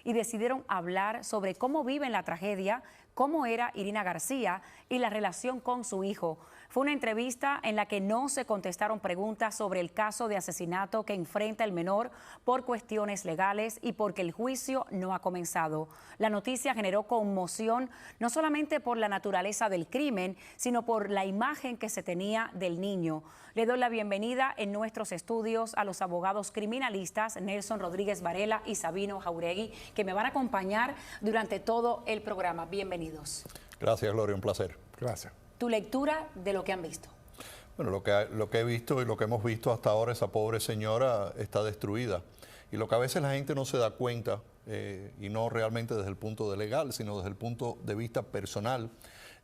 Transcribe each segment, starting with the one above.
y decidieron hablar sobre cómo viven la tragedia, cómo era Irina García y la relación con su hijo. Fue una entrevista en la que no se contestaron preguntas sobre el caso de asesinato que enfrenta el menor por cuestiones legales y porque el juicio no ha comenzado. La noticia generó conmoción no solamente por la naturaleza del crimen, sino por la imagen que se tenía del niño. Le doy la bienvenida en nuestros estudios a los abogados criminalistas Nelson Rodríguez Varela y Sabino Jauregui, que me van a acompañar durante todo el programa. Bienvenidos. Gracias, Gloria, un placer. Gracias. Tu lectura de lo que han visto. Bueno, lo que he visto y lo que hemos visto hasta ahora, esa pobre señora está destruida. Y lo que a veces la gente no se da cuenta, y no realmente desde el punto de legal, sino desde el punto de vista personal,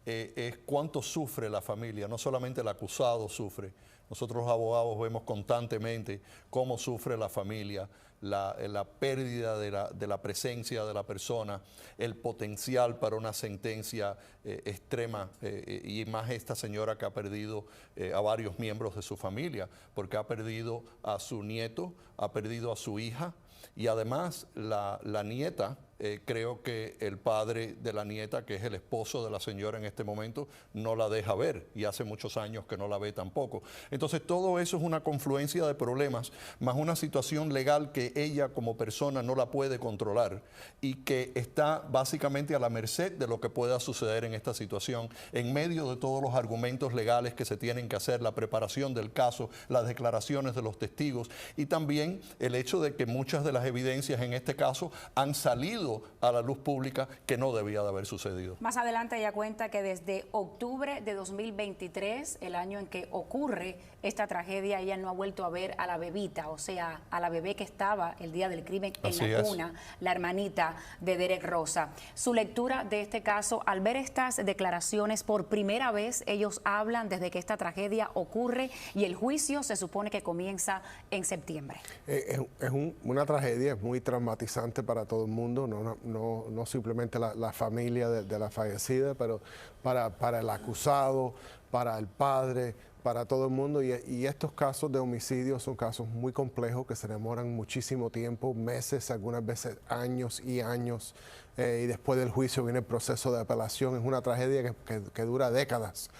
es cuánto sufre la familia. No solamente el acusado sufre. Nosotros los abogados vemos constantemente cómo sufre la familia, la pérdida de la presencia de la persona, el potencial para una sentencia extrema, y más esta señora que ha perdido a varios miembros de su familia, porque ha perdido a su nieto, ha perdido a su hija, y además la nieta, creo que el padre de la nieta, que es el esposo de la señora en este momento, no la deja ver, y hace muchos años que no la ve tampoco. Entonces todo eso es una confluencia de problemas, más una situación legal que ella como persona no la puede controlar y que está básicamente a la merced de lo que pueda suceder en esta situación, en medio de todos los argumentos legales que se tienen que hacer, la preparación del caso, las declaraciones de los testigos y también el hecho de que muchas de las evidencias en este caso han salido a la luz pública que no debía de haber sucedido. Más adelante ella cuenta que desde octubre de 2023, el año en que ocurre esta tragedia, ella no ha vuelto a ver a la bebita, o sea, a la bebé que estaba el día del crimen en la cuna, la hermanita de Derek Rosa. Su lectura de este caso, al ver estas declaraciones, por primera vez ellos hablan desde que esta tragedia ocurre y el juicio se supone que comienza en septiembre. Es una tragedia, es muy traumatizante para todo el mundo, no simplemente la familia de la fallecida, pero para el acusado, para el padre, para todo el mundo. Y estos casos de homicidio son casos muy complejos que se demoran muchísimo tiempo, meses, algunas veces años y años. Y después del juicio viene el proceso de apelación. Es una tragedia que dura décadas.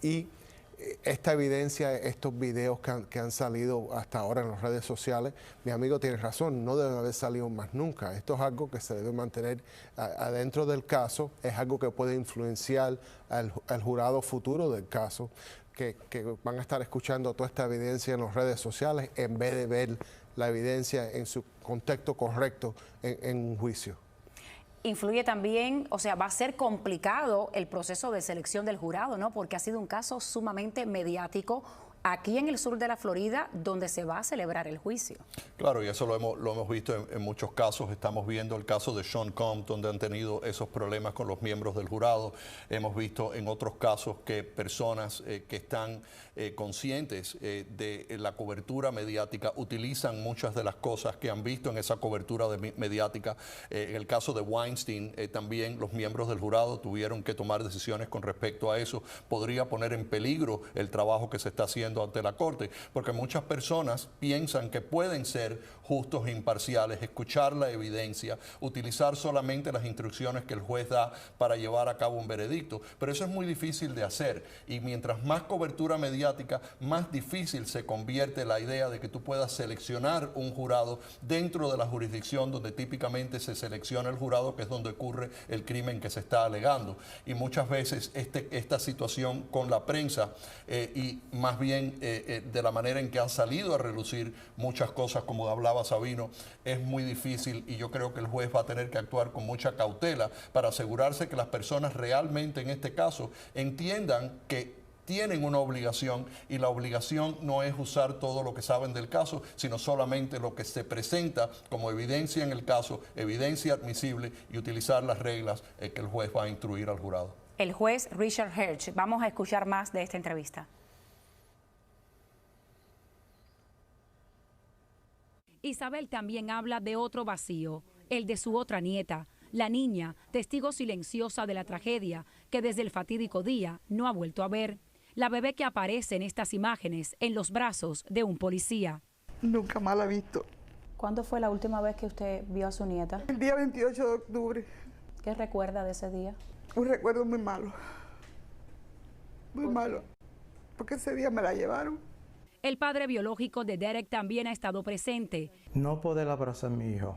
Y esta evidencia, estos videos que han salido hasta ahora en las redes sociales, mi amigo tiene razón, no deben haber salido más nunca. Esto es algo que se debe mantener adentro del caso, es algo que puede influenciar al jurado futuro del caso, que van a estar escuchando toda esta evidencia en las redes sociales en vez de ver la evidencia en su contexto correcto en un juicio. Influye también, o sea, va a ser complicado el proceso de selección del jurado, ¿no? Porque ha sido un caso sumamente mediático aquí en el sur de la Florida, donde se va a celebrar el juicio. Claro, y eso lo hemos visto en muchos casos. Estamos viendo el caso de Sean Combs, donde han tenido esos problemas con los miembros del jurado. Hemos visto en otros casos que personas que están conscientes de la cobertura mediática utilizan muchas de las cosas que han visto en esa cobertura mediática. En el caso de Weinstein, también los miembros del jurado tuvieron que tomar decisiones con respecto a eso. Podría poner en peligro el trabajo que se está haciendo ante la corte, porque muchas personas piensan que pueden ser justos e imparciales, escuchar la evidencia, utilizar solamente las instrucciones que el juez da para llevar a cabo un veredicto, pero eso es muy difícil de hacer, y mientras más cobertura mediática, más difícil se convierte la idea de que tú puedas seleccionar un jurado dentro de la jurisdicción donde típicamente se selecciona el jurado, que es donde ocurre el crimen que se está alegando. Y muchas veces esta situación con la prensa y más bien de la manera en que han salido a relucir muchas cosas, como hablaba Sabino, es muy difícil, y yo creo que el juez va a tener que actuar con mucha cautela para asegurarse que las personas realmente en este caso entiendan que tienen una obligación, y la obligación no es usar todo lo que saben del caso, sino solamente lo que se presenta como evidencia en el caso, evidencia admisible, y utilizar las reglas que el juez va a instruir al jurado. El juez Richard Hersch. Vamos a escuchar más de esta entrevista. Isabel también habla de otro vacío, el de su otra nieta, la niña, testigo silenciosa de la tragedia, que desde el fatídico día no ha vuelto a ver. La bebé que aparece en estas imágenes en los brazos de un policía. Nunca más la he visto. ¿Cuándo fue la última vez que usted vio a su nieta? El día 28 de octubre. ¿Qué recuerda de ese día? Un recuerdo muy malo. Muy malo. Porque ese día me la llevaron. El padre biológico de Derek también ha estado presente. No poder abrazar a mi hijo.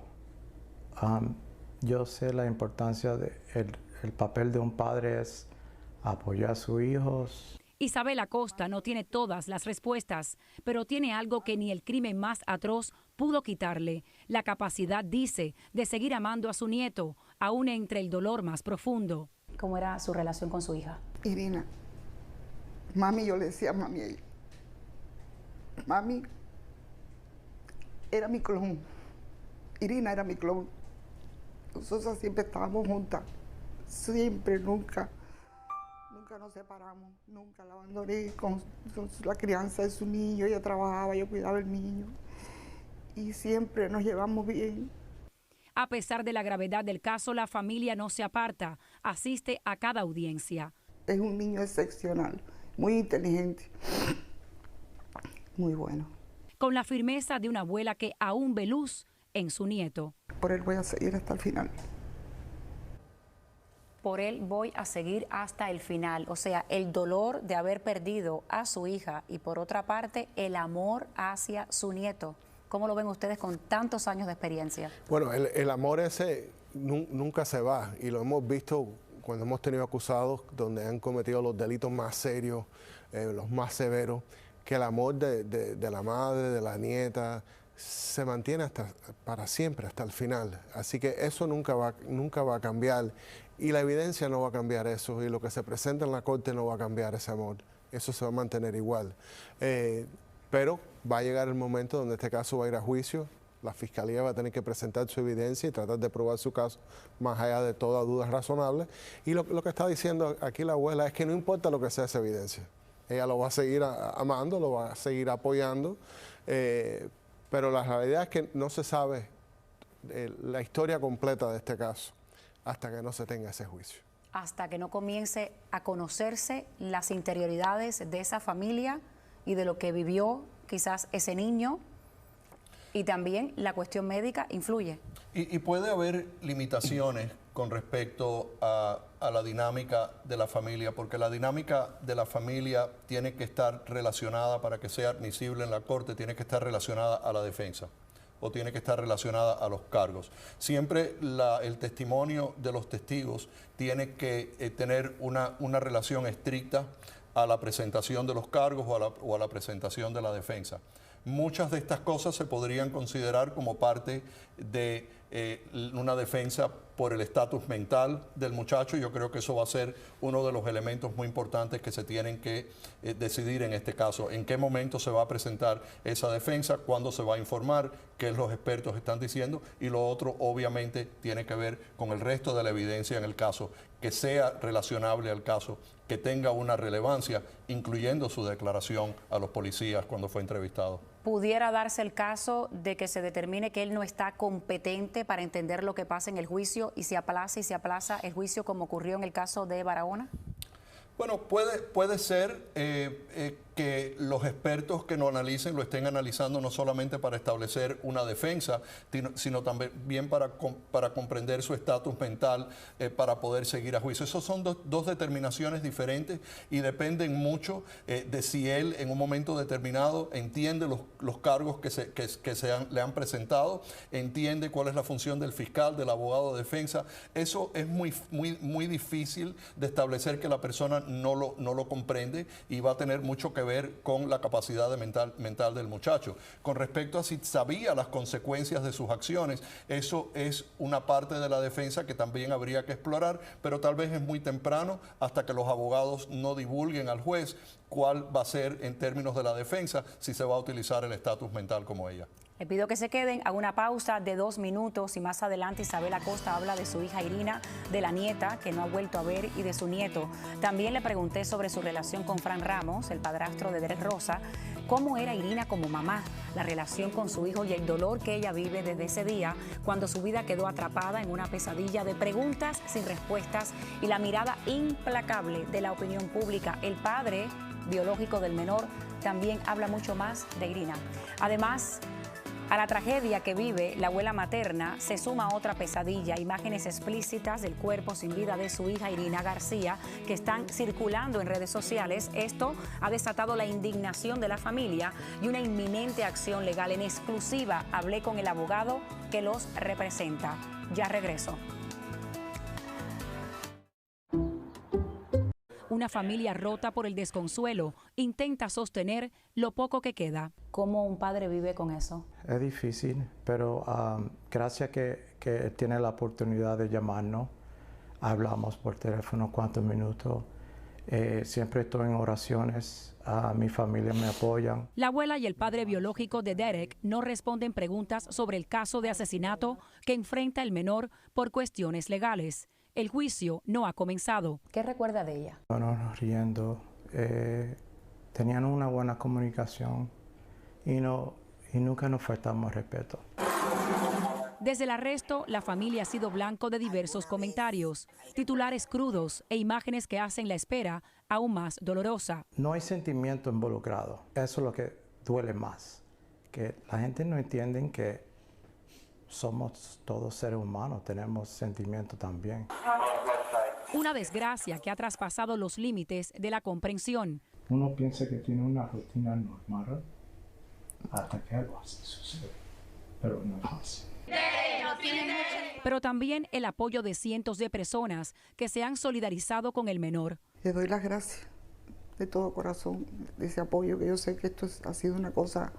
Yo sé la importancia el papel de un padre es apoyar a sus hijos. Isabel Acosta no tiene todas las respuestas, pero tiene algo que ni el crimen más atroz pudo quitarle. La capacidad, dice, de seguir amando a su nieto, aún entre el dolor más profundo. ¿Cómo era su relación con su hija? Irina, mami, yo le decía a mami a ella. Mami era mi clon. Irina era mi clon. Nosotros siempre estábamos juntas. Siempre, nunca nos separamos. Nunca la abandoné con la crianza de su niño. Ella trabajaba, yo cuidaba al niño. Y siempre nos llevamos bien. A pesar de la gravedad del caso, la familia no se aparta. Asiste a cada audiencia. Es un niño excepcional, muy inteligente, muy bueno. Con la firmeza de una abuela que aún ve luz en su nieto. Por él voy a seguir hasta el final. Por él voy a seguir hasta el final. O sea, el dolor de haber perdido a su hija y por otra parte, el amor hacia su nieto. ¿Cómo lo ven ustedes con tantos años de experiencia? Bueno, el amor ese nunca se va y lo hemos visto cuando hemos tenido acusados donde han cometido los delitos más serios, los más severos, que el amor de la madre, de la nieta, se mantiene para siempre, hasta el final. Así que eso nunca va a cambiar y la evidencia no va a cambiar eso y lo que se presenta en la corte no va a cambiar ese amor. Eso se va a mantener igual. Pero va a llegar el momento donde este caso va a ir a juicio. La fiscalía va a tener que presentar su evidencia y tratar de probar su caso más allá de toda duda razonable. Y lo que está diciendo aquí la abuela es que no importa lo que sea esa evidencia. Ella lo va a seguir amando, lo va a seguir apoyando. Pero la realidad es que no se sabe la historia completa de este caso hasta que no se tenga ese juicio. Hasta que no comience a conocerse las interioridades de esa familia y de lo que vivió quizás ese niño, y también la cuestión médica influye. Y puede haber limitaciones con respecto a la dinámica de la familia, porque la dinámica de la familia tiene que estar relacionada, para que sea admisible en la corte, tiene que estar relacionada a la defensa o tiene que estar relacionada a los cargos. Siempre el testimonio de los testigos tiene que tener una relación estricta a la presentación de los cargos o a la presentación de la defensa. Muchas de estas cosas se podrían considerar como parte de una defensa por el estatus mental del muchacho. Yo creo que eso va a ser uno de los elementos muy importantes que se tienen que decidir en este caso. En qué momento se va a presentar esa defensa, cuándo se va a informar, qué los expertos están diciendo, y lo otro obviamente tiene que ver con el resto de la evidencia en el caso, que sea relacionable al caso, que tenga una relevancia, incluyendo su declaración a los policías cuando fue entrevistado. ¿Pudiera darse el caso de que se determine que él no está competente para entender lo que pasa en el juicio y se aplaza el juicio como ocurrió en el caso de Barahona? Bueno, puede ser que los expertos que lo analicen lo estén analizando no solamente para establecer una defensa, sino también para comprender su estatus mental, para poder seguir a juicio. Esas son dos determinaciones diferentes y dependen mucho de si él en un momento determinado entiende los cargos que le han presentado, entiende cuál es la función del fiscal, del abogado de defensa. Eso es muy difícil de establecer que la persona no lo comprende, y va a tener mucho que ver con la capacidad mental del muchacho. Con respecto a si sabía las consecuencias de sus acciones, eso es una parte de la defensa que también habría que explorar, pero tal vez es muy temprano hasta que los abogados no divulguen al juez cuál va a ser en términos de la defensa, si se va a utilizar el estatus mental como ella. Le pido que se queden, hago una pausa de 2 minutos y más adelante Isabel Acosta habla de su hija Irina, de la nieta que no ha vuelto a ver y de su nieto. También le pregunté sobre su relación con Fran Ramos, el padrastro de Derek Rosa, cómo era Irina como mamá, la relación con su hijo y el dolor que ella vive desde ese día cuando su vida quedó atrapada en una pesadilla de preguntas sin respuestas y la mirada implacable de la opinión pública. El padre biológico del menor también habla mucho más de Irina. Además, A la tragedia que vive la abuela materna se suma otra pesadilla, imágenes explícitas del cuerpo sin vida de su hija Irina García que están circulando en redes sociales. Esto ha desatado la indignación de la familia y una inminente acción legal. En exclusiva hablé con el abogado que los representa. Ya regreso. Una familia rota por el desconsuelo intenta sostener lo poco que queda. ¿Cómo un padre vive con eso? Es difícil, pero gracias que tiene la oportunidad de llamarnos. Hablamos por teléfono cuántos minutos. Siempre estoy en oraciones. Mi familia me apoyan. La abuela y el padre biológico de Derek no responden preguntas sobre el caso de asesinato que enfrenta el menor por cuestiones legales. El juicio no ha comenzado. ¿Qué recuerda de ella? Bueno, riendo. Tenían una buena comunicación y nunca nos faltamos respeto. Desde el arresto, la familia ha sido blanco de diversos comentarios, titulares crudos e imágenes que hacen la espera aún más dolorosa. No hay sentimiento involucrado. Eso es lo que duele más. Que la gente no entiende que somos todos seres humanos, tenemos sentimientos también. Una desgracia que ha traspasado los límites de la comprensión. Uno piensa que tiene una rutina normal hasta que algo así sucede, pero no es así. Pero también el apoyo de cientos de personas que se han solidarizado con el menor. Le doy las gracias de todo corazón de ese apoyo, que yo sé que esto ha sido una cosa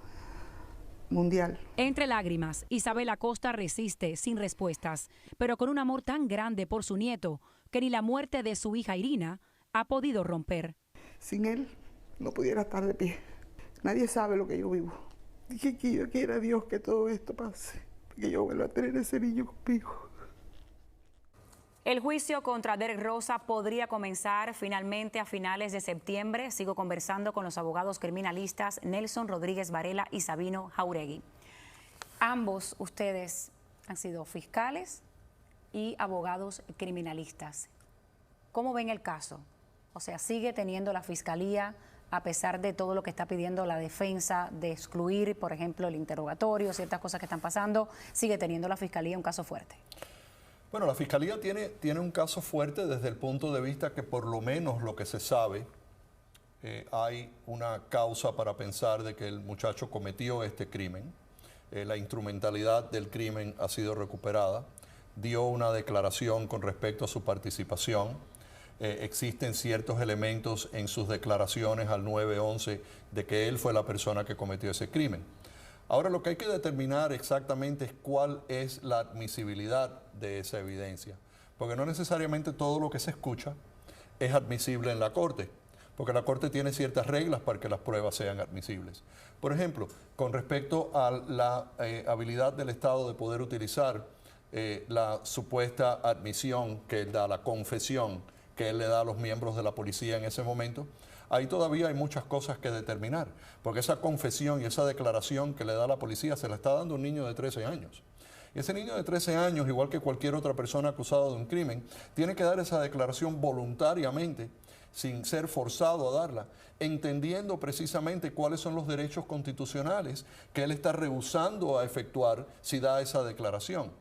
mundial. Entre lágrimas, Isabel Acosta resiste sin respuestas, pero con un amor tan grande por su nieto que ni la muerte de su hija Irina ha podido romper. Sin él no pudiera estar de pie. Nadie sabe lo que yo vivo. Dije que yo quiera a Dios que todo esto pase, que yo vuelva a tener ese niño conmigo. El juicio contra Derek Rosa podría comenzar finalmente a finales de septiembre. Sigo conversando con los abogados criminalistas Nelson Rodríguez Varela y Sabino Jauregui. Ambos ustedes han sido fiscales y abogados criminalistas. ¿Cómo ven el caso? O sea, ¿sigue teniendo la fiscalía, a pesar de todo lo que está pidiendo la defensa, de excluir, por ejemplo, el interrogatorio, ciertas cosas que están pasando, sigue teniendo la fiscalía un caso fuerte? Bueno, la Fiscalía tiene un caso fuerte desde el punto de vista que por lo menos lo que se sabe, hay una causa para pensar de que el muchacho cometió este crimen. La instrumentalidad del crimen ha sido recuperada. Dio una declaración con respecto a su participación. Existen ciertos elementos en sus declaraciones al 911 de que él fue la persona que cometió ese crimen. Ahora lo que hay que determinar exactamente es cuál es la admisibilidad de esa evidencia, porque no necesariamente todo lo que se escucha es admisible en la Corte, porque la Corte tiene ciertas reglas para que las pruebas sean admisibles. Por ejemplo, con respecto a la habilidad del Estado de poder utilizar la supuesta admisión que él da, la confesión que él le da a los miembros de la policía en ese momento, ahí todavía hay muchas cosas que determinar, porque esa confesión y esa declaración que le da la policía se la está dando un niño de 13 años. Y ese niño de 13 años, igual que cualquier otra persona acusada de un crimen, tiene que dar esa declaración voluntariamente, sin ser forzado a darla, entendiendo precisamente cuáles son los derechos constitucionales que él está rehusando a efectuar si da esa declaración.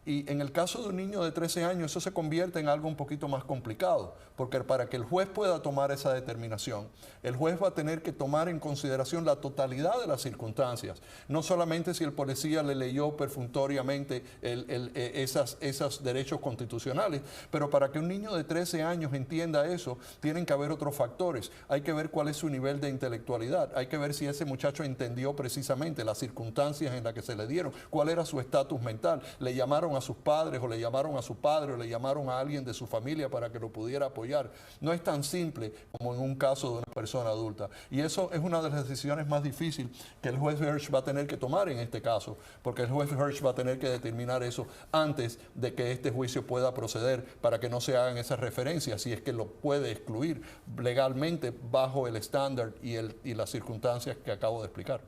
Y en el caso de un niño de 13 años eso se convierte en algo un poquito más complicado, porque para que el juez pueda tomar esa determinación, el juez va a tener que tomar en consideración la totalidad de las circunstancias, no solamente si el policía le leyó perfunctoriamente esos derechos constitucionales, pero para que un niño de 13 años entienda eso, tienen que haber otros factores. Hay que ver cuál es su nivel de intelectualidad, hay que ver si ese muchacho entendió precisamente las circunstancias en las que se le dieron, cuál era su estatus mental, le llamaron a sus padres o le llamaron a su padre o le llamaron a alguien de su familia para que lo pudiera apoyar. No es tan simple como en un caso de una persona adulta. Y eso es una de las decisiones más difíciles que el juez Hirsch va a tener que tomar en este caso, porque el juez Hirsch va a tener que determinar eso antes de que este juicio pueda proceder para que no se hagan esas referencias, si es que lo puede excluir legalmente bajo el estándar y las circunstancias que acabo de explicar.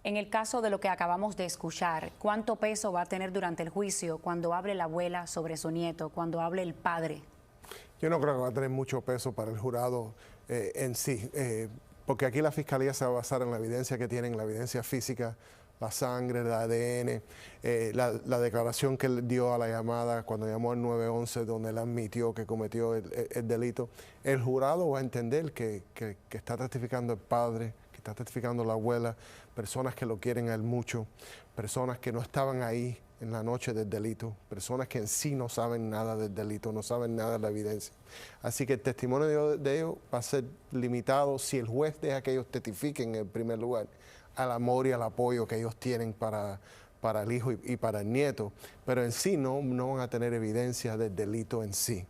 En el caso de lo que acabamos de escuchar, ¿cuánto peso va a tener durante el juicio cuando hable la abuela sobre su nieto, cuando hable el padre? Yo no creo que va a tener mucho peso para el jurado en sí, porque aquí la fiscalía se va a basar en la evidencia que tienen, la evidencia física la sangre, el ADN, la declaración que él dio a la llamada cuando llamó al 911, donde él admitió que cometió el delito. El jurado va a entender que está testificando el padre, que está testificando la abuela, personas que lo quieren a él mucho, personas que no estaban ahí en la noche del delito, personas que en sí no saben nada del delito, no saben nada de la evidencia. Así que el testimonio de ellos va a ser limitado si el juez deja que ellos testifiquen en primer lugar al amor y al apoyo que ellos tienen para el hijo y para el nieto, pero en sí no van a tener evidencia del delito en sí.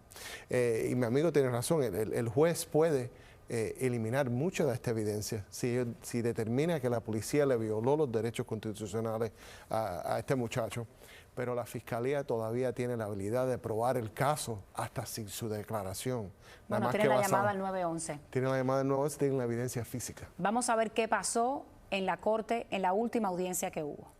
Y mi amigo tiene razón, el juez puede eliminar mucha de esta evidencia si determina que la policía le violó los derechos constitucionales a este muchacho, pero la fiscalía todavía tiene la habilidad de probar el caso hasta sin su declaración. Bueno, tiene la llamada al 911. Tiene la llamada al 911, tiene la evidencia física. Vamos a ver qué pasó en la corte en la última audiencia que hubo.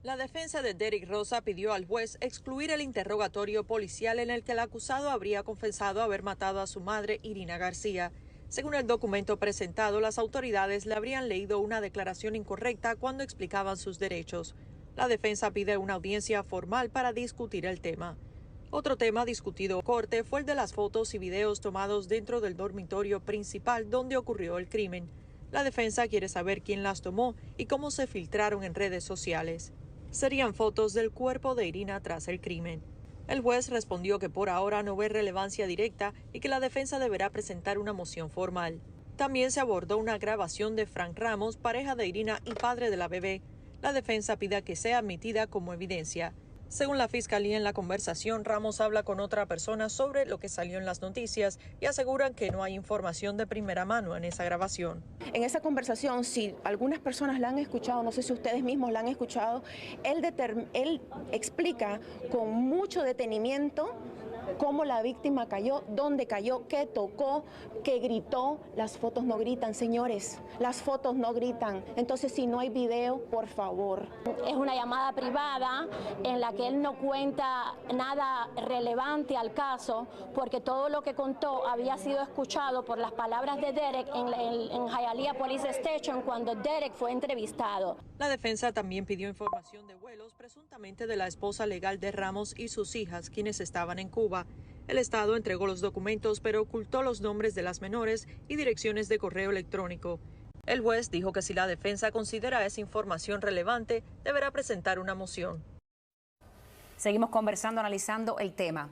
La defensa de Derek Rosa pidió al juez excluir el interrogatorio policial en el que el acusado habría confesado haber matado a su madre, Irina García. Según el documento presentado, las autoridades le habrían leído una declaración incorrecta cuando explicaban sus derechos. La defensa pide una audiencia formal para discutir el tema. Otro tema discutido en corte fue el de las fotos y videos tomados dentro del dormitorio principal donde ocurrió el crimen. La defensa quiere saber quién las tomó y cómo se filtraron en redes sociales. Serían fotos del cuerpo de Irina tras el crimen. El juez respondió que por ahora no ve relevancia directa y que la defensa deberá presentar una moción formal. También se abordó una grabación de Frank Ramos, pareja de Irina y padre de la bebé. La defensa pide que sea admitida como evidencia. Según la fiscalía, en la conversación, Ramos habla con otra persona sobre lo que salió en las noticias y aseguran que no hay información de primera mano en esa grabación. En esa conversación, si algunas personas la han escuchado, no sé si ustedes mismos la han escuchado, él explica con mucho detenimiento cómo la víctima cayó, dónde cayó, qué tocó, qué gritó. Las fotos no gritan, señores, las fotos no gritan. Entonces, si no hay video, por favor. Es una llamada privada en la que él no cuenta nada relevante al caso, porque todo lo que contó había sido escuchado por las palabras de Derek en Hialeah Police Station cuando Derek fue entrevistado. La defensa también pidió información de vuelos presuntamente de la esposa legal de Ramos y sus hijas, quienes estaban en Cuba. El Estado entregó los documentos, pero ocultó los nombres de las menores y direcciones de correo electrónico. El juez dijo que si la defensa considera esa información relevante, deberá presentar una moción. Seguimos conversando, analizando el tema.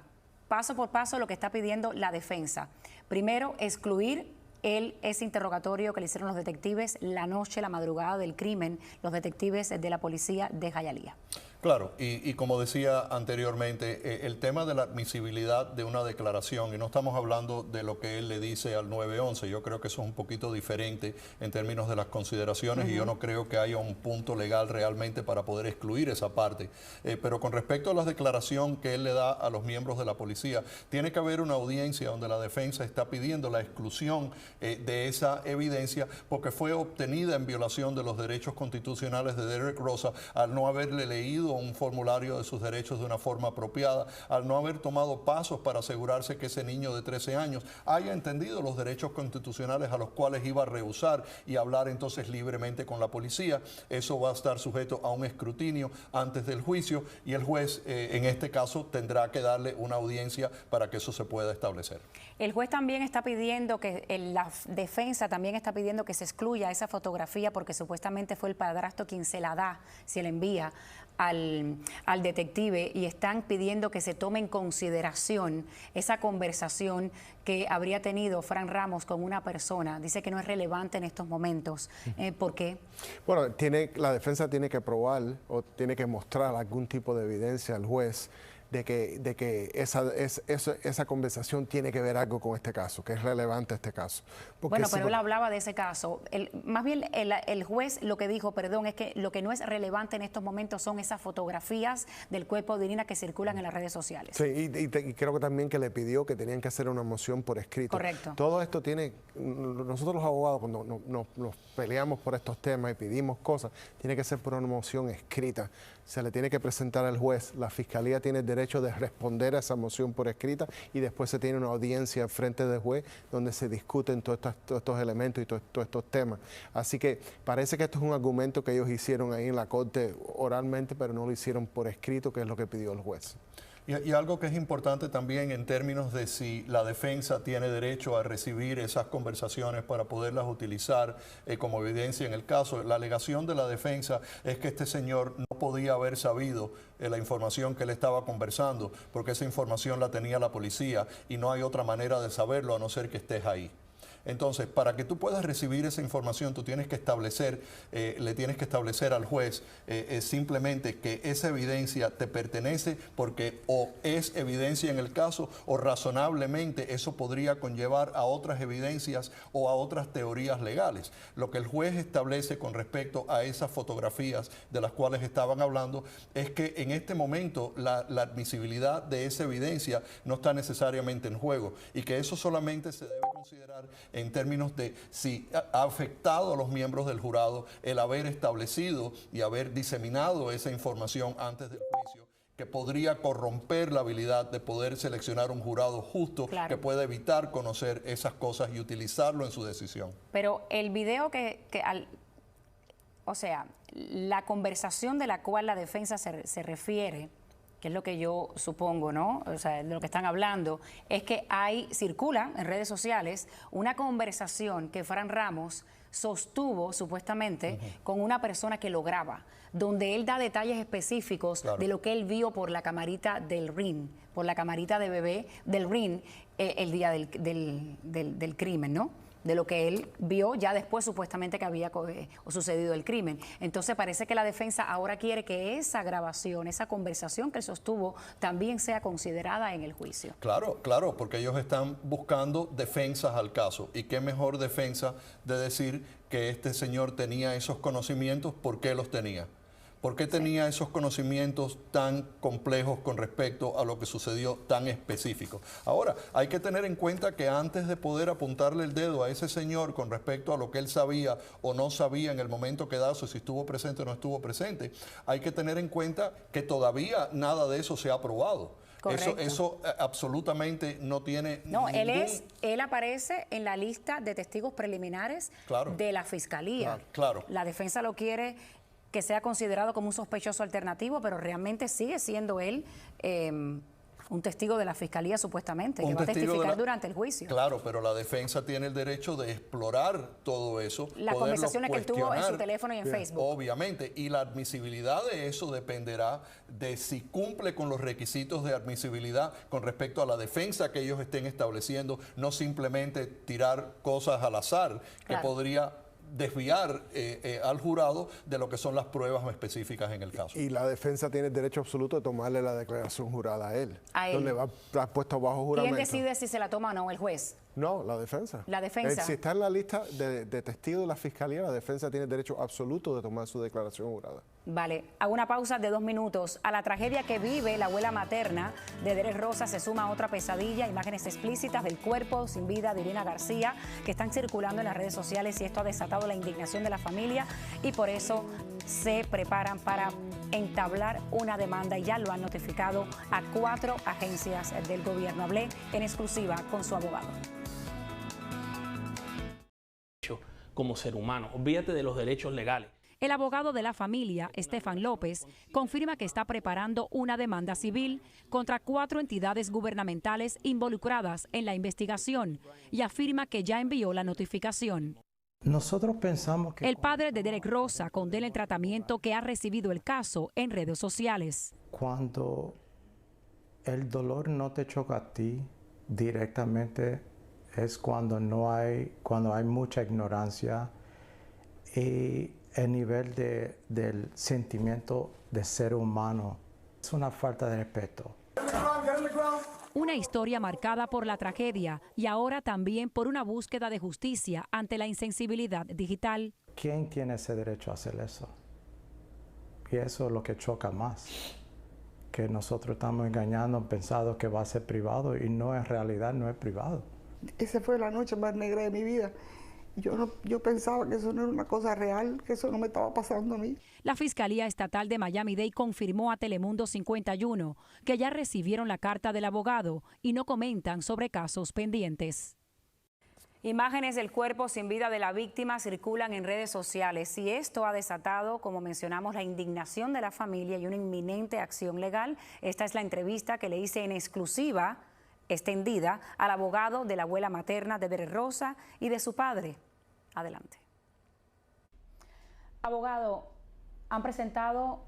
Paso por paso lo que está pidiendo la defensa. Primero, excluir ese interrogatorio que le hicieron los detectives la madrugada del crimen, los detectives de la policía de Hialeah. Claro, y como decía anteriormente, el tema de la admisibilidad de una declaración, y no estamos hablando de lo que él le dice al 911, yo creo que eso es un poquito diferente en términos de las consideraciones y yo no creo que haya un punto legal realmente para poder excluir esa parte. Pero con respecto a la declaración que él le da a los miembros de la policía, tiene que haber una audiencia donde la defensa está pidiendo la exclusión de esa evidencia porque fue obtenida en violación de los derechos constitucionales de Derek Rosa al no haberle leído un formulario de sus derechos de una forma apropiada, al no haber tomado pasos para asegurarse que ese niño de 13 años haya entendido los derechos constitucionales a los cuales iba a rehusar y hablar entonces libremente con la policía. Eso va a estar sujeto a un escrutinio antes del juicio y el juez en este caso tendrá que darle una audiencia para que eso se pueda establecer. El juez también está pidiendo que, la defensa también está pidiendo que se excluya esa fotografía porque supuestamente fue el padrastro quien se la da, se la envía al detective y están pidiendo que se tome en consideración esa conversación que habría tenido Frank Ramos con una persona. Dice que no es relevante en estos momentos. ¿Por qué? Bueno, la defensa tiene que probar o tiene que mostrar algún tipo de evidencia al juez de que esa conversación tiene que ver algo con este caso, que es relevante este caso. Porque bueno, pero él hablaba de ese caso. Más bien el juez lo que dijo, es que lo que no es relevante en estos momentos son esas fotografías del cuerpo de Irina que circulan en las redes sociales. Sí, y creo que también que le pidió que tenían que hacer una moción por escrito. Correcto. Todo esto nosotros los abogados cuando nos peleamos por estos temas y pedimos cosas, tiene que ser por una moción escrita. Se le tiene que presentar al juez, la fiscalía tiene el derecho derecho de responder a esa moción por escrita y después se tiene una audiencia frente del juez donde se discuten todos estos elementos y todos estos temas. Así que parece que esto es un argumento que ellos hicieron ahí en la corte oralmente, pero no lo hicieron por escrito, que es lo que pidió el juez. Y algo que es importante también en términos de si la defensa tiene derecho a recibir esas conversaciones para poderlas utilizar como evidencia en el caso. La alegación de la defensa es que este señor no podía haber sabido la información que él estaba conversando, porque esa información la tenía la policía y no hay otra manera de saberlo a no ser que estés ahí. Entonces, para que tú puedas recibir esa información, tú tienes que establecer, le tienes que establecer al juez simplemente que esa evidencia te pertenece porque o es evidencia en el caso o razonablemente eso podría conllevar a otras evidencias o a otras teorías legales. Lo que el juez establece con respecto a esas fotografías de las cuales estaban hablando es que en este momento la admisibilidad de esa evidencia no está necesariamente en juego y que eso solamente se debe considerar en términos de si ha afectado a los miembros del jurado el haber establecido y haber diseminado esa información antes del juicio, que podría corromper la habilidad de poder seleccionar un jurado justo que pueda evitar conocer esas cosas y utilizarlo en su decisión. Pero el video o sea, la conversación de la cual la defensa se refiere, que es lo que yo supongo, ¿no? O sea, de lo que están hablando, es que circula en redes sociales una conversación que Fran Ramos sostuvo supuestamente con una persona que lo graba, donde él da detalles específicos de lo que él vio por la camarita del ring, por la camarita de bebé del ring el día del crimen, ¿no? De lo que él vio ya después supuestamente que había sucedido el crimen. Entonces parece que la defensa ahora quiere que esa grabación, esa conversación que él sostuvo también sea considerada en el juicio. Claro, claro, porque ellos están buscando defensas al caso. ¿Y qué mejor defensa de decir que este señor tenía esos conocimientos? ¿Por qué los tenía? ¿Por qué tenía esos conocimientos tan complejos con respecto a lo que sucedió tan específico? Ahora, hay que tener en cuenta que antes de poder apuntarle el dedo a ese señor con respecto a lo que él sabía o no sabía en el momento que dado, si estuvo presente o no estuvo presente, hay que tener en cuenta que todavía nada de eso se ha probado. Eso absolutamente no tiene él aparece en la lista de testigos preliminares de la Fiscalía. La defensa lo quiere que sea considerado como un sospechoso alternativo, pero realmente sigue siendo él un testigo de la Fiscalía supuestamente, que va a testificar durante el juicio. Claro, pero la defensa tiene el derecho de explorar todo eso. Las conversaciones que él tuvo en su teléfono y en Facebook. Obviamente, y la admisibilidad de eso dependerá de si cumple con los requisitos de admisibilidad con respecto a la defensa que ellos estén estableciendo, no simplemente tirar cosas al azar que podría desviar al jurado de lo que son las pruebas específicas en el caso. Y la defensa tiene el derecho absoluto de tomarle la declaración jurada a él. Donde va a estar puesto bajo juramento. ¿Quién decide si se la toma o no? ¿El juez? No, la defensa. La defensa. Si está en la lista de testigos de la Fiscalía, la defensa tiene el derecho absoluto de tomar su declaración jurada. Vale, hago una pausa de 2 minutos. A la tragedia que vive la abuela materna de Derek Rosa se suma otra pesadilla, imágenes explícitas del cuerpo sin vida de Irina García que están circulando en las redes sociales y esto ha desatado la indignación de la familia y por eso se preparan para entablar una demanda y ya lo han notificado a 4 agencias del gobierno. Hablé en exclusiva con su abogado. Como ser humano, olvídate de los derechos legales. El abogado de la familia, Estefan López, confirma que está preparando una demanda civil contra 4 entidades gubernamentales involucradas en la investigación y afirma que ya envió la notificación. Nosotros pensamos que... El padre de Derek Rosa condena el tratamiento que ha recibido el caso en redes sociales. Cuando el dolor no te choca a ti directamente es cuando hay mucha ignorancia y el nivel del sentimiento de ser humano es una falta de respeto. Una historia marcada por la tragedia y ahora también por una búsqueda de justicia ante la insensibilidad digital. ¿Quién tiene ese derecho a hacer eso? Y eso es lo que choca más, que nosotros estamos engañando, pensando que va a ser privado y no, en realidad no es privado. Esa fue la noche más negra de mi vida. Yo pensaba que eso no era una cosa real, que eso no me estaba pasando a mí. La Fiscalía Estatal de Miami-Dade confirmó a Telemundo 51 que ya recibieron la carta del abogado y no comentan sobre casos pendientes. Imágenes del cuerpo sin vida de la víctima circulan en redes sociales y esto ha desatado, como mencionamos, la indignación de la familia y una inminente acción legal. Esta es la entrevista que le hice en exclusiva, extendida, al abogado de la abuela materna de Derek Rosa y de su padre. Adelante. Abogado, han presentado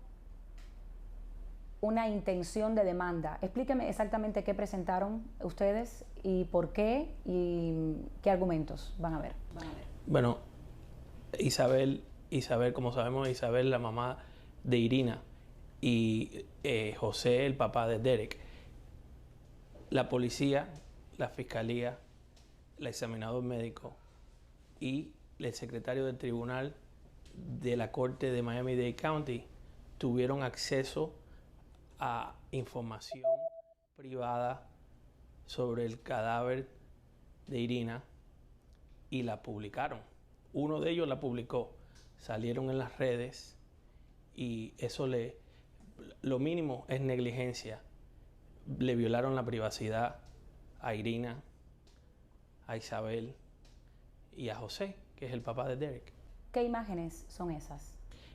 una intención de demanda. Explíqueme exactamente qué presentaron ustedes y por qué y qué argumentos van a ver. Bueno, Isabel, como sabemos, Isabel, la mamá de Irina, y José, el papá de Derek. La policía, la fiscalía, el examinador médico y el secretario del tribunal de la corte de Miami-Dade County tuvieron acceso a información privada sobre el cadáver de Irina y la publicaron. Uno de ellos la publicó, salieron en las redes y eso lo mínimo es negligencia. Le violaron la privacidad a Irina, a Isabel y a José, que es el papá de Derek. ¿Qué imágenes son esas?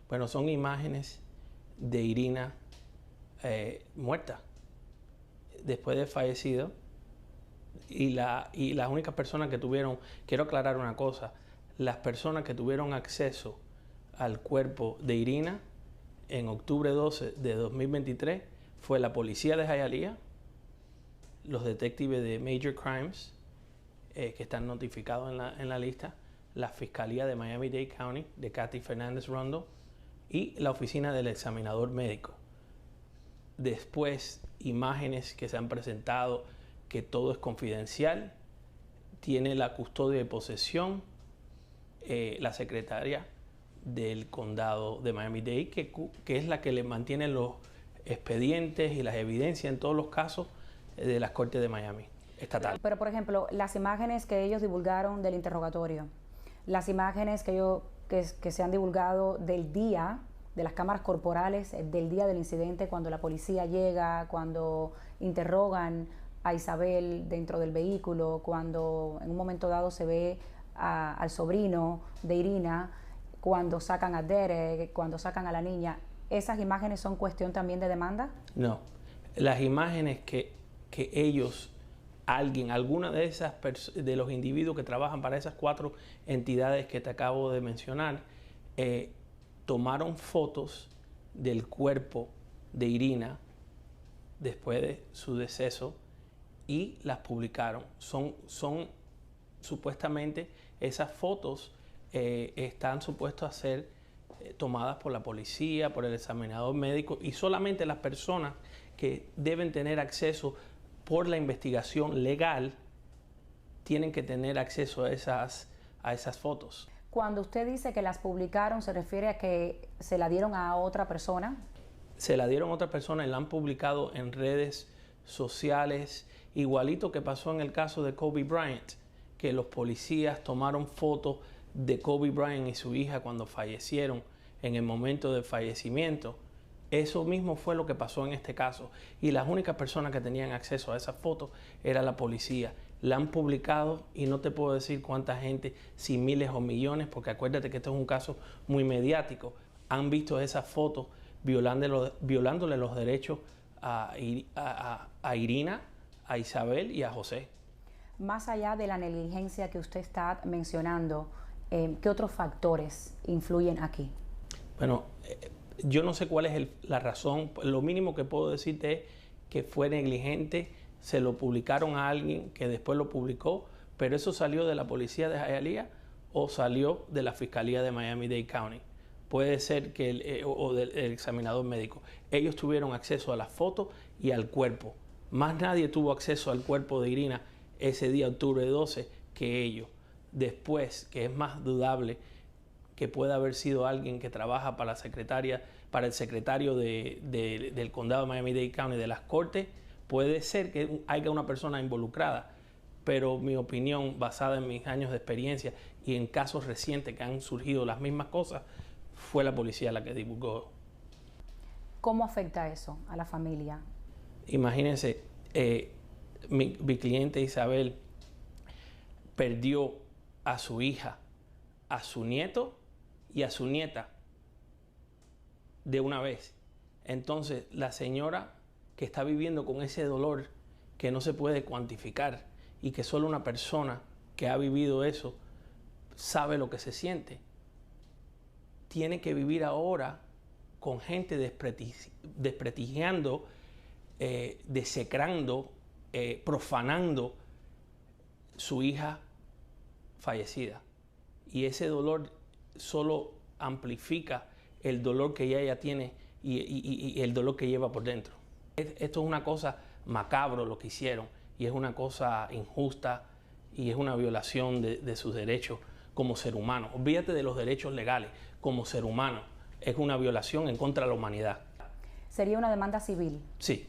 Bueno, son imágenes de Irina muerta, después de fallecido, y las únicas personas que tuvieron, quiero aclarar una cosa, las personas que tuvieron acceso al cuerpo de Irina en octubre 12 de 2023 fue la policía de Hialeah, los detectives de Major Crimes, que están notificados en la lista, la Fiscalía de Miami-Dade County, de Kathy Fernández Rondo, y la oficina del examinador médico. Después, imágenes que se han presentado, que todo es confidencial, tiene la custodia de posesión la secretaria del condado de Miami-Dade, que es la que le mantiene los expedientes y las evidencias en todos los casos de las cortes de Miami estatal. Pero, por ejemplo, las imágenes que ellos divulgaron del interrogatorio, las imágenes que se han divulgado del día, de las cámaras corporales del día del incidente, cuando la policía llega, cuando interrogan a Isabel dentro del vehículo, cuando en un momento dado se ve al sobrino de Irina, cuando sacan a Derek, cuando sacan a la niña, ¿esas imágenes son cuestión también de demanda? No, las imágenes que ellos, alguna de esas de los individuos que trabajan para esas 4 entidades que te acabo de mencionar, tomaron fotos del cuerpo de Irina después de su deceso y las publicaron. Son supuestamente esas fotos están supuestas a ser tomadas por la policía, por el examinador médico, y solamente las personas que deben tener acceso por la investigación legal tienen que tener acceso a esas fotos. Cuando usted dice que las publicaron, ¿se refiere a que se la dieron a otra persona? Se la dieron a otra persona y la han publicado en redes sociales, igualito que pasó en el caso de Kobe Bryant, que los policías tomaron fotos de Kobe Bryant y su hija cuando fallecieron en el momento del fallecimiento. Eso mismo fue lo que pasó en este caso. Y las únicas personas que tenían acceso a esas fotos era la policía. La han publicado y no te puedo decir cuánta gente, si miles o millones, porque acuérdate que esto es un caso muy mediático. Han visto esas fotos violándole los derechos a Irina, a Isabel y a José. Más allá de la negligencia que usted está mencionando, ¿qué otros factores influyen aquí? Bueno, yo no sé cuál es la razón. Lo mínimo que puedo decirte es que fue negligente, se lo publicaron a alguien que después lo publicó, pero eso salió de la policía de Hialeah o salió de la Fiscalía de Miami-Dade County. Puede ser que o del examinador médico. Ellos tuvieron acceso a las fotos y al cuerpo. Más nadie tuvo acceso al cuerpo de Irina ese día, octubre 12, que ellos. Después, que es más dudable que pueda haber sido alguien que trabaja para el secretario del condado de Miami-Dade County de las cortes, puede ser que haya una persona involucrada, pero mi opinión, basada en mis años de experiencia y en casos recientes que han surgido las mismas cosas, fue la policía la que divulgó. ¿Cómo afecta eso a la familia? Imagínense, mi cliente Isabel perdió a su hija, a su nieto y a su nieta de una vez. Entonces, la señora que está viviendo con ese dolor que no se puede cuantificar y que solo una persona que ha vivido eso sabe lo que se siente, tiene que vivir ahora con gente desprestigiando, desecrando, profanando su hija fallecida. Y ese dolor solo amplifica el dolor que ella tiene y el dolor que lleva por dentro. Esto es una cosa macabro lo que hicieron, y es una cosa injusta, y es una violación de sus derechos como ser humano. Olvídate de los derechos legales, como ser humano. Es una violación en contra de la humanidad. ¿Sería una demanda civil? Sí.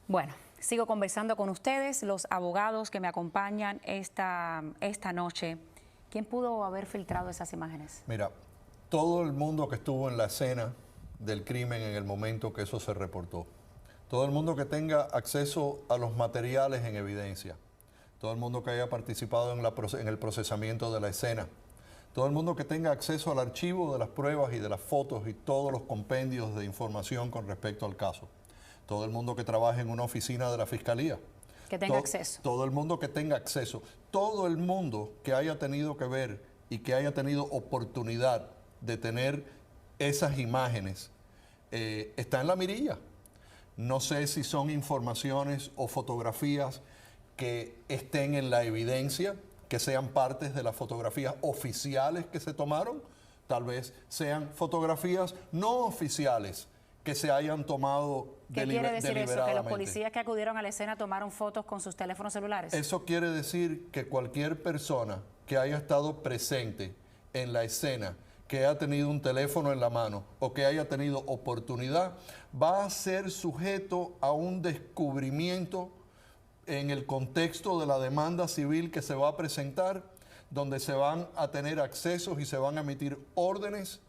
Bueno, sigo conversando con ustedes, los abogados que me acompañan esta noche. ¿Quién pudo haber filtrado esas imágenes? Mira, todo el mundo que estuvo en la escena del crimen en el momento que eso se reportó. Todo el mundo que tenga acceso a los materiales en evidencia. Todo el mundo que haya participado en el procesamiento de la escena. Todo el mundo que tenga acceso al archivo de las pruebas y de las fotos y todos los compendios de información con respecto al caso. Todo el mundo que trabaje en una oficina de la Fiscalía. Que tenga acceso. Todo el mundo que tenga acceso. Todo el mundo que haya tenido que ver y que haya tenido oportunidad de tener esas imágenes está en la mirilla. No sé si son informaciones o fotografías que estén en la evidencia, que sean partes de las fotografías oficiales que se tomaron, tal vez sean fotografías no oficiales que se hayan tomado deliberadamente. ¿Qué quiere decir eso? ¿Que los policías que acudieron a la escena tomaron fotos con sus teléfonos celulares? Eso quiere decir que cualquier persona que haya estado presente en la escena, que haya tenido un teléfono en la mano o que haya tenido oportunidad, va a ser sujeto a un descubrimiento en el contexto de la demanda civil que se va a presentar, donde se van a tener accesos y se van a emitir órdenes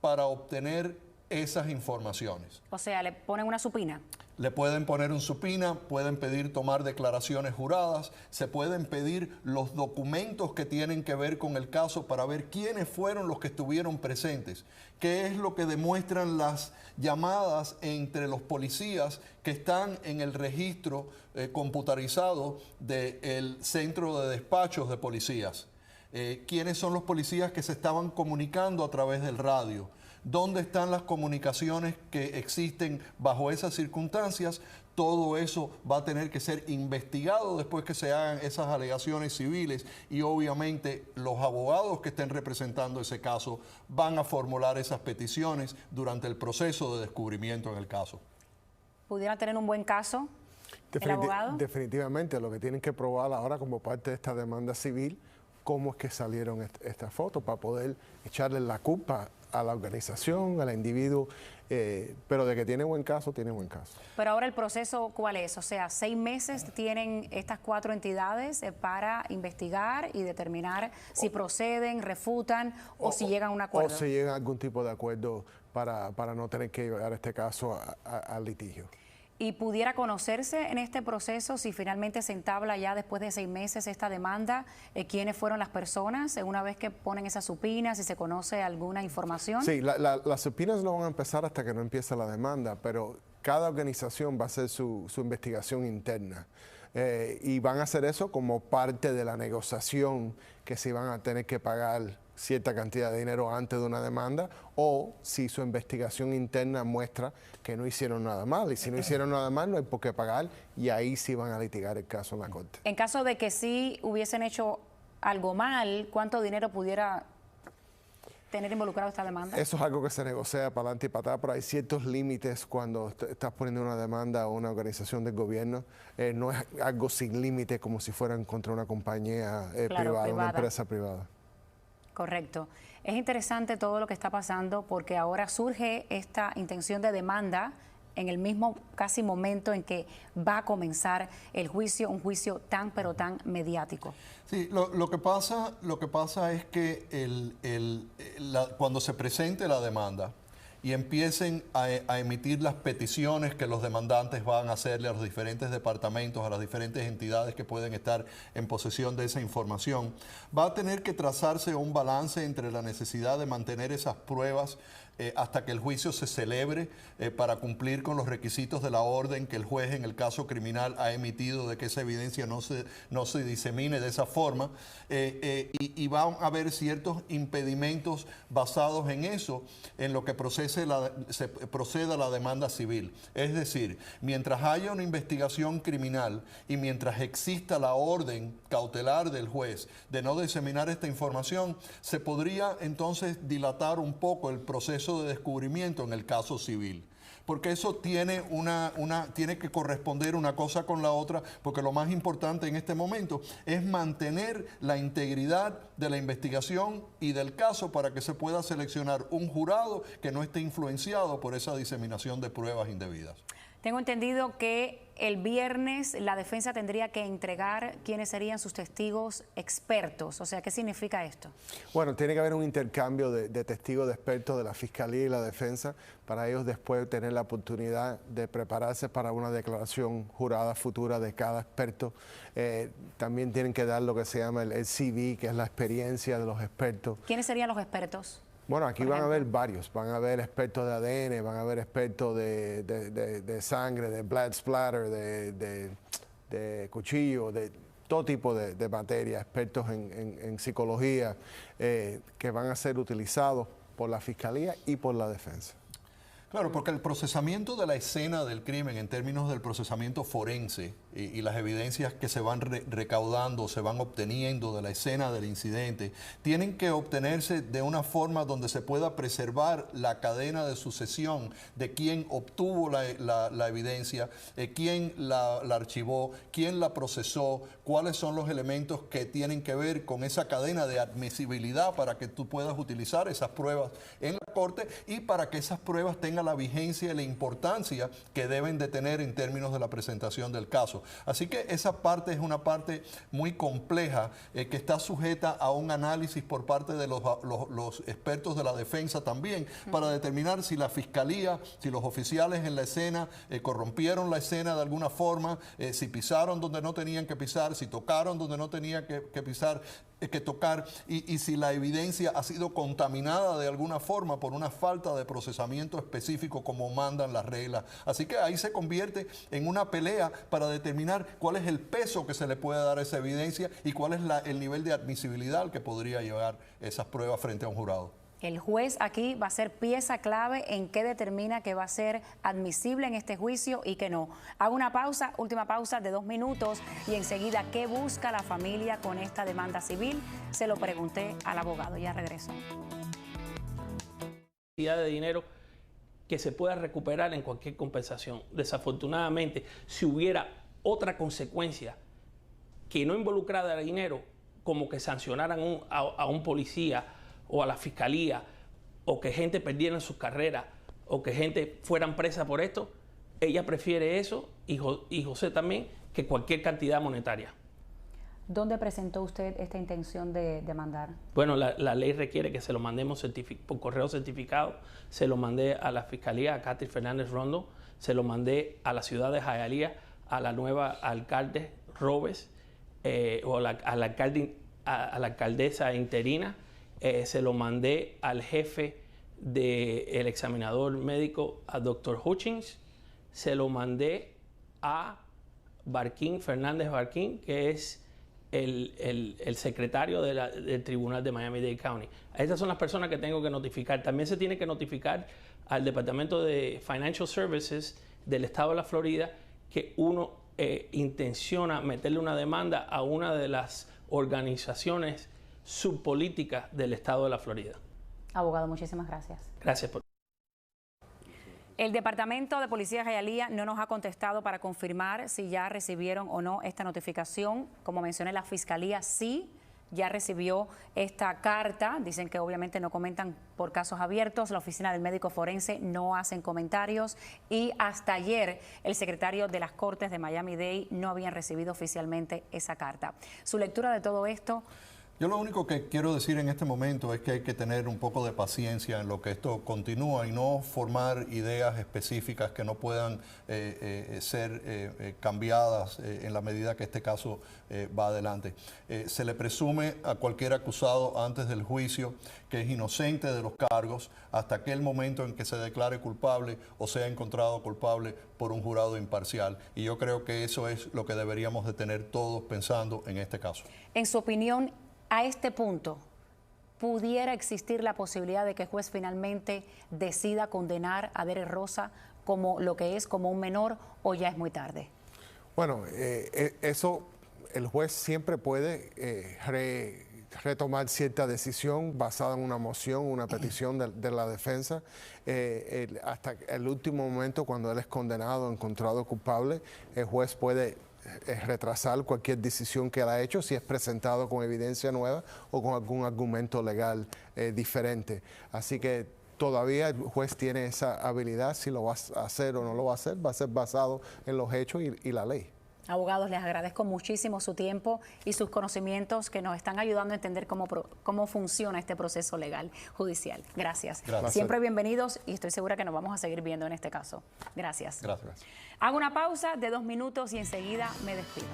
para obtener esas informaciones. O sea, ¿le ponen una supina? Le pueden poner un supina, pueden pedir tomar declaraciones juradas, se pueden pedir los documentos que tienen que ver con el caso para ver quiénes fueron los que estuvieron presentes, qué es lo que demuestran las llamadas entre los policías que están en el registro computarizado del centro de despachos de policías, quiénes son los policías que se estaban comunicando a través del radio. ¿Dónde están las comunicaciones que existen bajo esas circunstancias? Todo eso va a tener que ser investigado después que se hagan esas alegaciones civiles, y obviamente los abogados que estén representando ese caso van a formular esas peticiones durante el proceso de descubrimiento en el caso. ¿Pudiera tener un buen caso el abogado? Definitivamente, lo que tienen que probar ahora como parte de esta demanda civil, cómo es que salieron estas fotos para poder echarle la culpa a la organización, al individuo, pero de que tiene buen caso, tiene buen caso. Pero ahora el proceso, ¿cuál es? O sea, 6 meses tienen estas 4 entidades para investigar y determinar si proceden, refutan o si llegan a un acuerdo. O si llegan a algún tipo de acuerdo para no tener que llevar este caso al litigio. ¿Y pudiera conocerse en este proceso, si finalmente se entabla ya después de 6 meses esta demanda, quiénes fueron las personas, una vez que ponen esas supinas, si se conoce alguna información? Sí, las supinas no van a empezar hasta que no empiece la demanda, pero cada organización va a hacer su investigación interna. Y van a hacer eso como parte de la negociación, que se van a tener que pagar cierta cantidad de dinero antes de una demanda, o si su investigación interna muestra que no hicieron nada mal, y si no hicieron nada mal no hay por qué pagar, y ahí sí van a litigar el caso en la corte. En caso de que sí hubiesen hecho algo mal, ¿cuánto dinero pudiera tener involucrado esta demanda? Eso es algo que se negocia para adelante y para atrás, pero hay ciertos límites cuando estás poniendo una demanda a una organización del gobierno. No es algo sin límite como si fueran contra una compañía privada, una empresa privada. Correcto. Es interesante todo lo que está pasando porque ahora surge esta intención de demanda en el mismo casi momento en que va a comenzar el juicio, un juicio tan pero tan mediático. Sí, lo que pasa es que cuando se presente la demanda y empiecen a emitir las peticiones que los demandantes van a hacerle a los diferentes departamentos, a las diferentes entidades que pueden estar en posesión de esa información, va a tener que trazarse un balance entre la necesidad de mantener esas pruebas hasta que el juicio se celebre para cumplir con los requisitos de la orden que el juez en el caso criminal ha emitido de que esa evidencia no se disemine de esa forma y van a haber ciertos impedimentos basados en eso, en lo que se proceda la demanda civil. Es decir, mientras haya una investigación criminal y mientras exista la orden cautelar del juez de no diseminar esta información, se podría entonces dilatar un poco el proceso de descubrimiento en el caso civil. Porque eso tiene tiene que corresponder una cosa con la otra, porque lo más importante en este momento es mantener la integridad de la investigación y del caso para que se pueda seleccionar un jurado que no esté influenciado por esa diseminación de pruebas indebidas. Tengo entendido que el viernes la defensa tendría que entregar quiénes serían sus testigos expertos. O sea, ¿qué significa esto? Bueno, tiene que haber un intercambio de testigos de expertos de la Fiscalía y la defensa para ellos después tener la oportunidad de prepararse para una declaración jurada futura de cada experto. También tienen que dar lo que se llama el CV, que es la experiencia de los expertos. ¿Quiénes serían los expertos? Bueno, aquí van a haber varios, van a haber expertos de ADN, van a haber expertos de sangre, de blood splatter, de cuchillo, de todo tipo de materia, expertos en psicología, que van a ser utilizados por la Fiscalía y por la defensa. Claro, porque el procesamiento de la escena del crimen en términos del procesamiento forense y las evidencias que se van recaudando, se van obteniendo de la escena del incidente, tienen que obtenerse de una forma donde se pueda preservar la cadena de sucesión de quién obtuvo la evidencia, quién la archivó, quién la procesó, cuáles son los elementos que tienen que ver con esa cadena de admisibilidad para que tú puedas utilizar esas pruebas en la corte y para que esas pruebas tengan la vigencia y la importancia que deben de tener en términos de la presentación del caso. Así que esa parte es una parte muy compleja que está sujeta a un análisis por parte de los expertos de la defensa también para determinar si la fiscalía, si los oficiales en la escena corrompieron la escena de alguna forma, si pisaron donde no tenían que pisar, si tocaron donde no tenían que tocar y si la evidencia ha sido contaminada de alguna forma por una falta de procesamiento específico como mandan las reglas. Así que ahí se convierte en una pelea para determinar cuál es el peso que se le puede dar a esa evidencia y cuál es el nivel de admisibilidad al que podría llevar esas pruebas frente a un jurado. El juez aquí va a ser pieza clave en qué determina que va a ser admisible en este juicio y que no. Hago una pausa, última pausa de 2 minutos y enseguida, ¿qué busca la familia con esta demanda civil? Se lo pregunté al abogado. Ya regreso. De dinero que se pueda recuperar en cualquier compensación. Desafortunadamente, si hubiera otra consecuencia que no involucrara dinero, como que sancionaran a un policía o a la fiscalía, o que gente perdiera sus carreras, o que gente fueran presa por esto, ella prefiere eso, y José también, que cualquier cantidad monetaria. ¿Dónde presentó usted esta intención de demandar? Bueno, la ley requiere que se lo mandemos por correo certificado. Se lo mandé a la fiscalía, a Cathy Fernández Rondo, se lo mandé a la ciudad de Hialeah, a la nueva alcalde Robes, o a la alcaldesa interina. Se lo mandé al jefe del examinador médico, a Dr. Hutchins. Se lo mandé a Fernández Barquín, que es el secretario del Tribunal de Miami-Dade County. Estas son las personas que tengo que notificar. También se tiene que notificar al Departamento de Financial Services del Estado de la Florida que uno intenciona meterle una demanda a una de las organizaciones subpolíticas del Estado de la Florida. Abogado, muchísimas gracias. Gracias por... El Departamento de Policía de Hialeah no nos ha contestado para confirmar si ya recibieron o no esta notificación. Como mencioné, la Fiscalía sí ya recibió esta carta. Dicen que obviamente no comentan por casos abiertos. La oficina del médico forense no hacen comentarios. Y hasta ayer el secretario de las Cortes de Miami-Dade no habían recibido oficialmente esa carta. Su lectura de todo esto. Yo lo único que quiero decir en este momento es que hay que tener un poco de paciencia en lo que esto continúa y no formar ideas específicas que no puedan ser cambiadas en la medida que este caso va adelante. Se le presume a cualquier acusado antes del juicio que es inocente de los cargos hasta aquel momento en que se declare culpable o sea encontrado culpable por un jurado imparcial. Y yo creo que eso es lo que deberíamos de tener todos pensando en este caso. En su opinión, a este punto, ¿pudiera existir la posibilidad de que el juez finalmente decida condenar a Derek Rosa como lo que es, como un menor, o ya es muy tarde? Bueno, eso el juez siempre puede retomar cierta decisión basada en una moción, una petición de la defensa. Hasta el último momento, cuando él es condenado, encontrado culpable, el juez puede retrasar cualquier decisión que él ha hecho si es presentado con evidencia nueva o con algún argumento legal diferente. Así que todavía el juez tiene esa habilidad. Si lo va a hacer o no lo va a ser basado en los hechos y la ley. Abogados, les agradezco muchísimo su tiempo y sus conocimientos que nos están ayudando a entender cómo funciona este proceso legal judicial. Gracias. Siempre bienvenidos y estoy segura que nos vamos a seguir viendo en este caso. Gracias. Gracias. Hago una pausa de 2 minutos y enseguida me despido.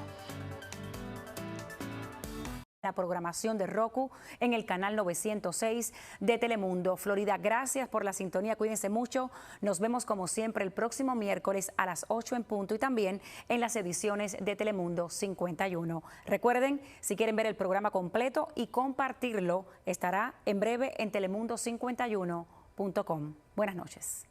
La programación de Roku en el canal 906 de Telemundo Florida. Gracias por la sintonía, cuídense mucho. Nos vemos como siempre el próximo miércoles a las 8 en punto y también en las ediciones de Telemundo 51. Recuerden, si quieren ver el programa completo y compartirlo, estará en breve en telemundo51.com. Buenas noches.